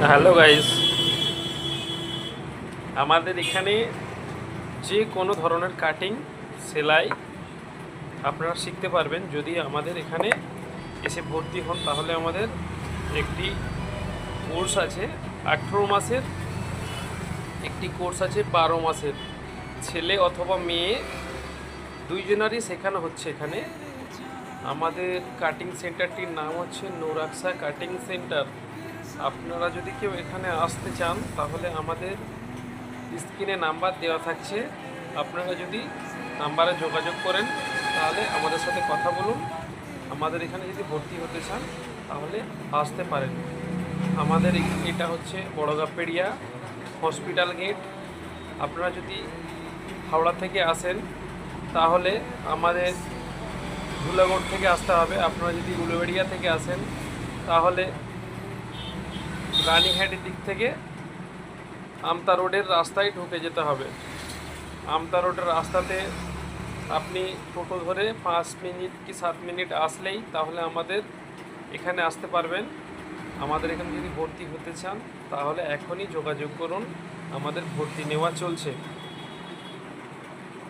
Hello guys, আমাদের এখানে যে কোনো ধরনের কাটিং সেলাই আপনারা শিখতে পারবেন যদি আমাদের এখানে এসে ভর্তি হন। তাহলে আমাদের একটি কোর্স আছে 18 মাসের, একটি কোর্স আছে 12 মাসের। ছেলে অথবা মেয়ে দুইজনারই শেখানো হচ্ছে এখানে। আমাদের কাটিং সেন্টারটির নাম হচ্ছে নূরাকশা কাটিং সেন্টার। আপনারা যদি কেউ এখানে আসতে চান তাহলে আমাদের স্ক্রিনে নাম্বার দেওয়া থাকছে। আপনারা যদি নাম্বারে যোগাযোগ করেন তাহলে আমাদের সাথে কথা বলুন। আমাদের এখানে যদি ভর্তি হতে চান তাহলে আসতে পারেন। আমাদের এটা হচ্ছে বড়গাপেড়িয়া হসপিটাল গেট। আপনারা যদি হাওড়া থেকে আসেন তাহলে আমাদের ধুলাগড় থেকে আসতে হবে। আপনারা যদি উলুবেড়িয়া থেকে আসেন তাহলে রানীহাটের দিক থেকে আমতা রোডের রাস্তায় ঢুকে যেতে হবে। আমতা রোডের রাস্তাতে আপনি টোটো ধরে 5 মিনিট কি 7 মিনিট আসলেই তাহলে আমাদের এখানে আসতে পারবেন। আমাদের এখানে যদি ভর্তি হতে চান তাহলে এখনই যোগাযোগ করুন, আমাদের ভর্তি নেওয়া চলছে।